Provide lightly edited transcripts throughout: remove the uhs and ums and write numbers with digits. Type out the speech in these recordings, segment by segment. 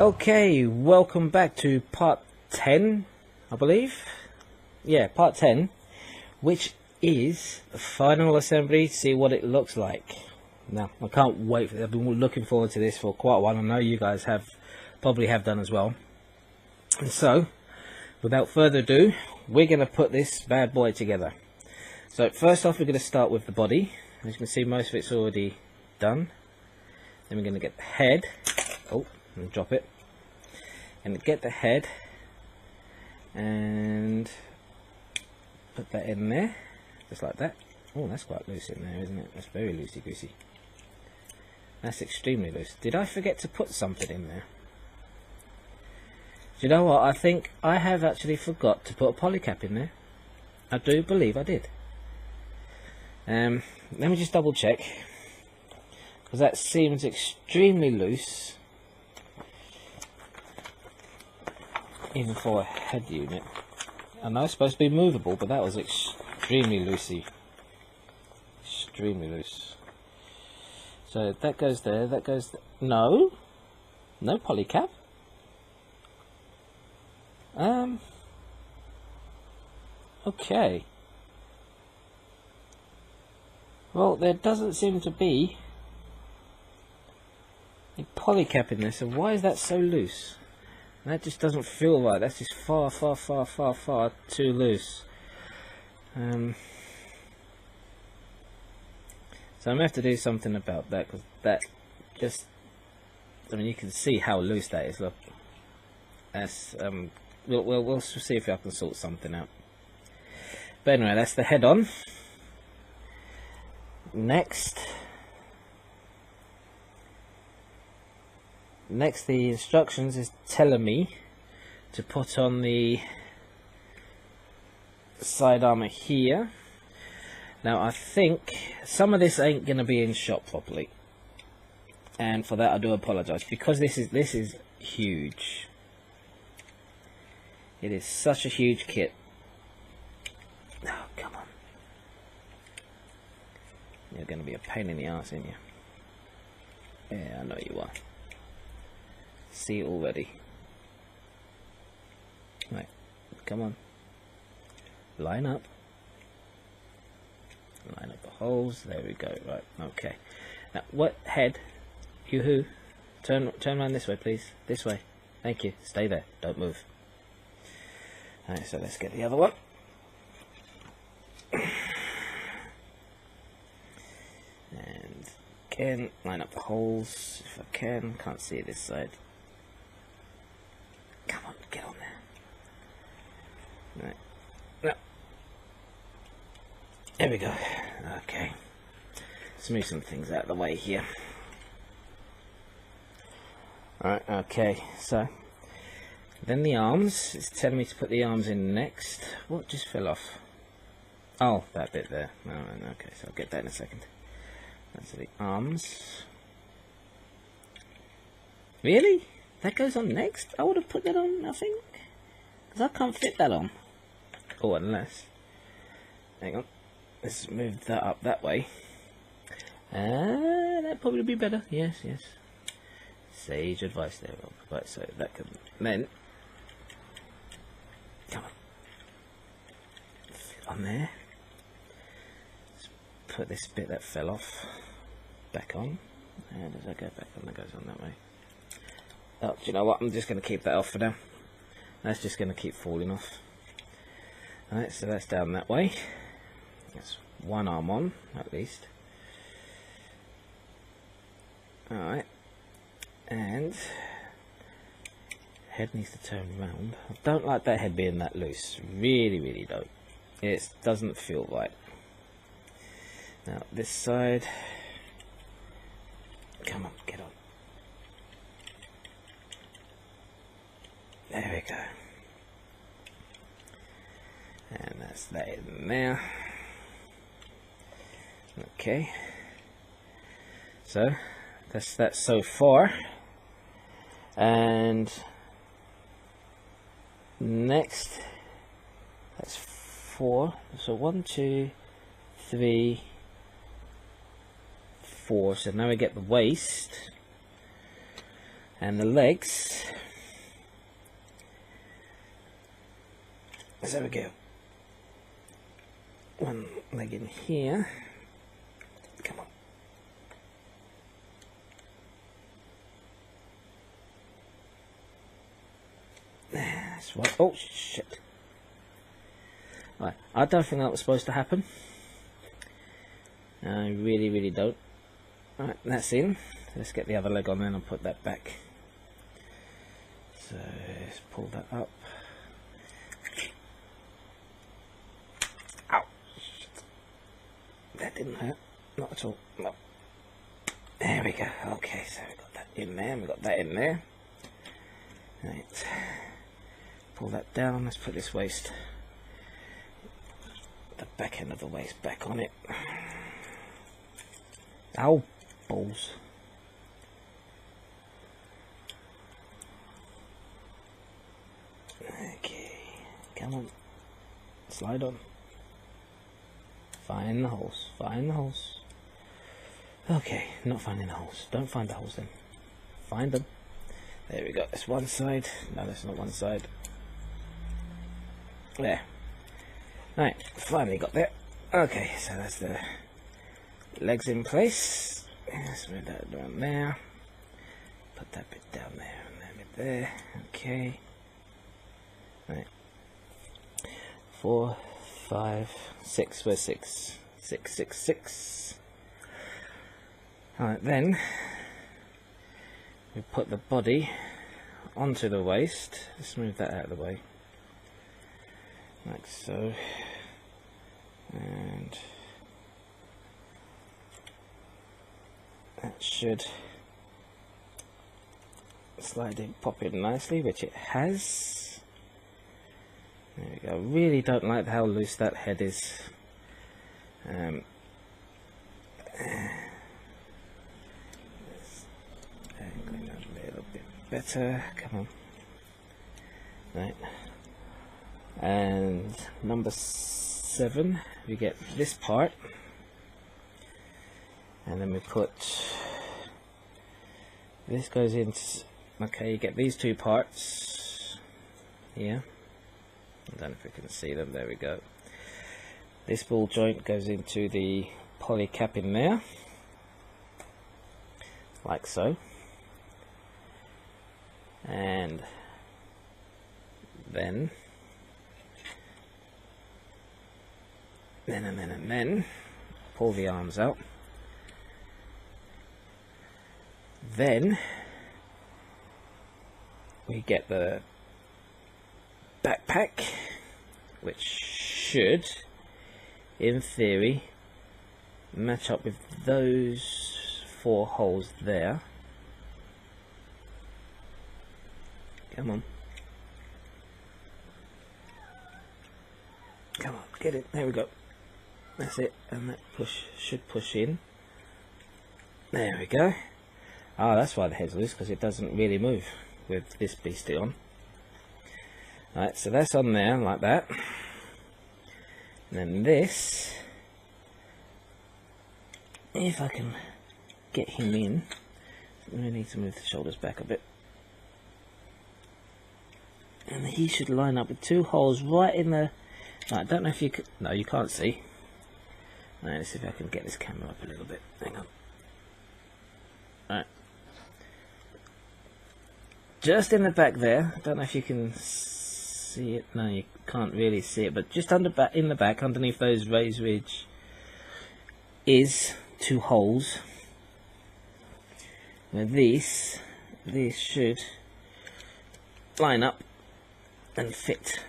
Okay, welcome back to part 10, I believe. Yeah, part 10, which is the final assembly. See what it looks like. Now, I can't wait for it. I've been looking forward to this for quite a while. I know you guys probably have done as well. And so, without further ado, we're going to put this bad boy together. So first off, we're going to start with the body. As you can see, most of it's already done. Then we're going to get the head. Oh, and drop it. And get the head and put that in there, just like that. Oh, that's quite loose in there, isn't it? That's very loosey goosey. That's extremely loose. Did I forget to put something in there? Do you know what? I think I have actually forgot to put a polycap in there. I do believe I did. Let me just double check, because that seems extremely loose, even for a head unit. I know it's supposed to be movable, but that was extremely loosey. Extremely loose. So that goes there, that goes there. No polycap. Okay. Well, there doesn't seem to be a polycap in there, so why is that so loose? That just doesn't feel right. That's just far too loose. So I'm going to have to do something about that, because that just, I mean, you can see how loose that is. Look, that's we'll see if I can sort something out. But anyway, that's the head on. Next, the instructions is telling me to put on the side armor here. Now I think some of this ain't gonna be in shot properly, and for that I do apologize, because this is huge. It is such a huge kit. Oh, come on. You're gonna be a pain in the ass, ain't you? Yeah, I know you are. See it already. Right, come on. Line up. Line up the holes. There we go. Right, okay. Now, what head? You who? Turn around this way, please. This way. Thank you. Stay there. Don't move. Alright, so let's get the other one. And again, line up the holes if I can. Can't see this side. Come on, get on there. Right. No. There we go. Okay. Let's move some things out of the way here. Alright, okay. So, then the arms. It's telling me to put the arms in next. What just fell off? Oh, that bit there. No, okay, so I'll get that in a second. That's the arms. Really? That goes on next? I would have put that on, I think. Because I can't fit that on. Oh, unless. Hang on. Let's move that up that way. That'd probably be better. Yes. Sage advice there. Right, so that can then. Come on. Fit on there. Let's put this bit that fell off back on. How does that go back on? That goes on that way. Oh, do you know what? I'm just going to keep that off for now. That's just going to keep falling off. Alright, so that's down that way. That's one arm on, at least. Alright. And head needs to turn round. I don't like that head being that loose. Really don't. It doesn't feel right. Now, this side. Come on, get on. There we go. And that's that in there. Okay. So, that's that so far. And next, that's 4. So 1, 2, 3, 4. So now we get the waist. And the legs, so we go, one leg in here, come on, that's right, oh shit, right, I don't think that was supposed to happen, I really don't. Right, that's in, let's get the other leg on then and put that back. So let's pull that up. Ow! That didn't hurt. Not at all. No. There we go. Okay, so we got that in there. We got that in there. Right. Pull that down. Let's put this waist, the back end of the waist, back on it. Ow! Balls. Okay, come on, slide on, find the holes, find the holes. Okay, not finding the holes, don't find the holes then, find them. There we go, that's one side, no that's not one side. There, right, finally got there. Okay, so that's the legs in place. Let's move that down there, put that bit down there and that bit there, okay. Right, 4, 5, 6. Where's 6? 6, 6, 6. Alright, then we put the body onto the waist. Let's move that out of the way, like so, and that should slide in, pop in nicely, which it has. There we go. Really don't like how loose that head is. Let's angle that a little bit better. Come on. Right. And number 7, we get this part, and then we put this goes into. Okay, you get these two parts here. I don't know if we can see them, there we go. This ball joint goes into the poly cap in there, like so. And then pull the arms out. Then we get the backpack, which should, in theory, match up with those 4 holes there. Come on. Come on, get it. There we go. That's it. And that should push in. There we go. Ah, that's why the head's loose, because it doesn't really move with this beastie on. Right, so that's on there like that. And then this, if I can get him in, I really need to move the shoulders back a bit. And he should line up with 2 holes right in the. Right, I don't know if you could. No, you can't see. Right, let's see if I can get this camera up a little bit. Hang on. Right. Just in the back there. I don't know if you can see it. No, you can't really see it. But just in the back, underneath those raised ridge, is 2 holes. Now these should line up and fit.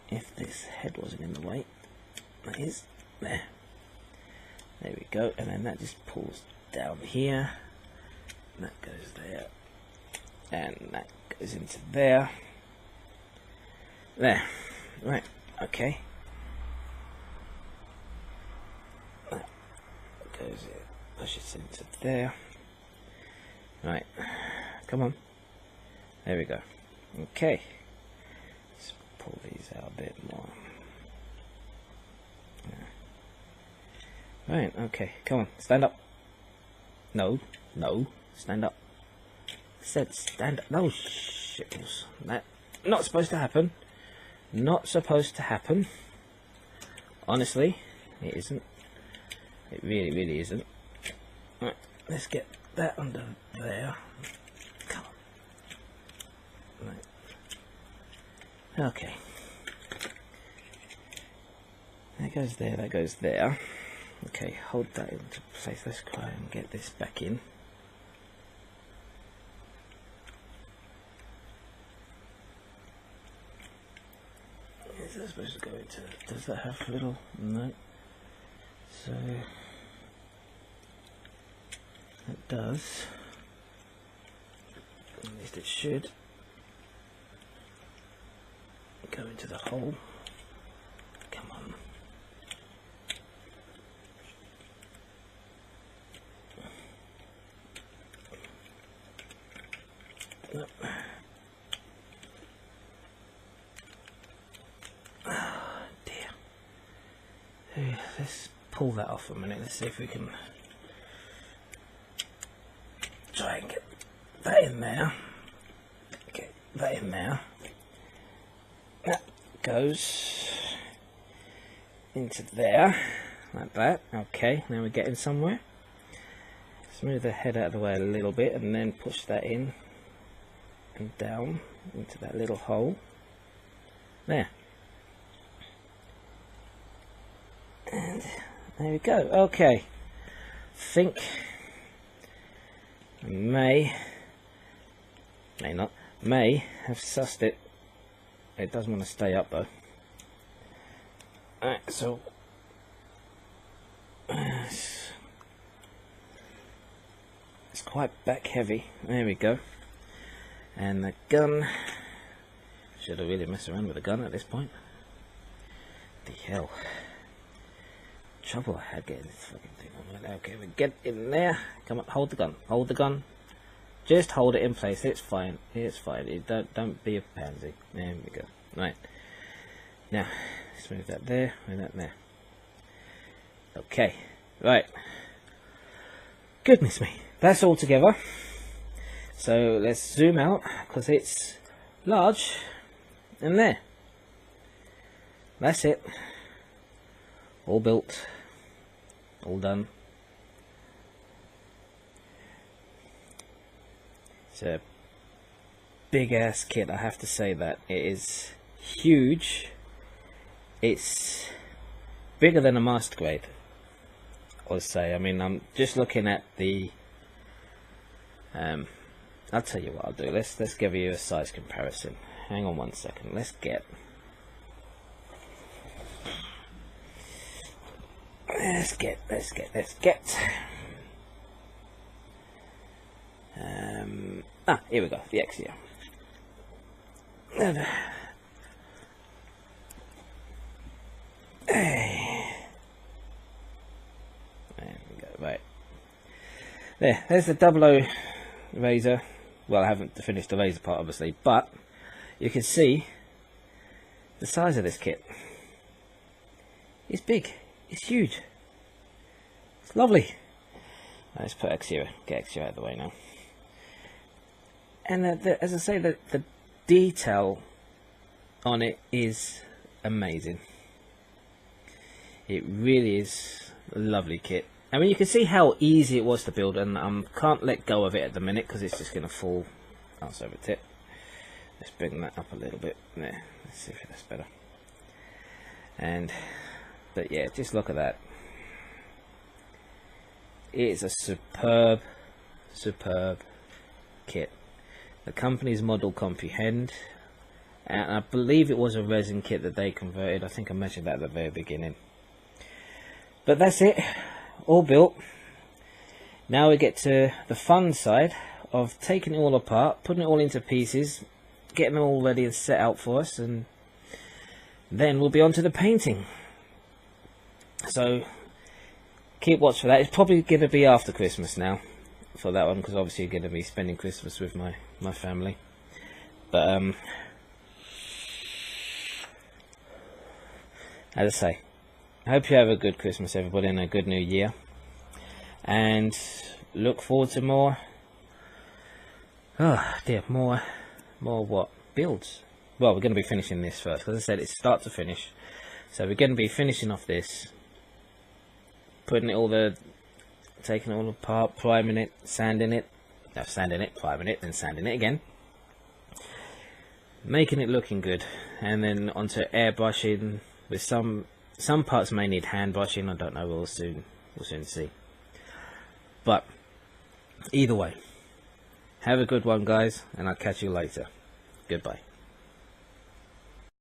If this head wasn't in the way, that is there. There we go, and then that just pulls down here. That goes there, and that goes into there. There, right, okay. That goes in, pushes into there. Right, come on. There we go. Okay. Let's pull these out a bit more. Right, okay, come on, stand up. No, stand up. said stand. No shit. That not supposed to happen. Not supposed to happen. Honestly, it isn't. It really isn't. Right, let's get that under there. Come on. Right. Okay. That goes there, that goes there. Okay, hold that into place. Let's try and get this back in. Is that supposed to go into... Does that have a little... No. So... It does. At least it should. Go into the hole. Come on. No. Oh dear. Hey, let's pull that off a minute. Let's see if we can try and get that in there. Get that in there. That goes into there, like that. Okay, now we're getting somewhere. Let's move the head out of the way a little bit and then push that in and down into that little hole. There. And there we go. Okay. Think may not have sussed it. It doesn't want to stay up though. Alright, so it's quite back heavy. There we go. And the gun, should have really messed around with the gun at this point. The hell. Trouble I had getting this fucking thing on. Okay, we get in there. Come on, hold the gun. Hold the gun. Just hold it in place. It's fine. It's fine. Don't be a pansy. There we go. Right. Now, let's move that there. Move that there. Okay. Right. Goodness me. That's all together. So let's zoom out because it's large. And there. That's it. All built. All done. It's a big ass kit, I have to say that. It is huge. It's bigger than a master grade, I would say. I mean, I'm just looking at the I'll tell you what I'll do. Let's give you a size comparison. Hang on one second. Let's get here we go, the X here. There we go, right. There's the 00 razor. Well, I haven't finished the razor part obviously, but you can see the size of this kit. It's big, it's huge, it's lovely. Let's put X here, get X here out of the way now. And as I say, the detail on it is amazing. It really is a lovely kit. I mean, you can see how easy it was to build, and I can't let go of it at the minute because it's just going to fall. That's over tip. Let's bring that up a little bit. There. Let's see if that's better. But yeah, just look at that. It is a superb kit. The company's model Comprehend, and I believe it was a resin kit that they converted. I think I mentioned that at the very beginning. But that's it, all built. Now we get to the fun side of taking it all apart, putting it all into pieces, getting them all ready and set out for us, and then we'll be on to the painting. So keep watch for that. It's probably going to be after Christmas now for that one, because obviously you're going to be spending Christmas with my family. But as I say, I hope you have a good Christmas, everybody, and a good New Year, and look forward to more Oh dear, more what? Builds. Well, we're going to be finishing this first, because I said it's start to finish. So we're going to be finishing off this, taking it all apart, priming it, sanding it, priming it, then sanding it again, making it looking good, and then onto airbrushing. With some parts may need hand brushing. I don't know. We'll soon see. But either way, have a good one, guys, and I'll catch you later. Goodbye.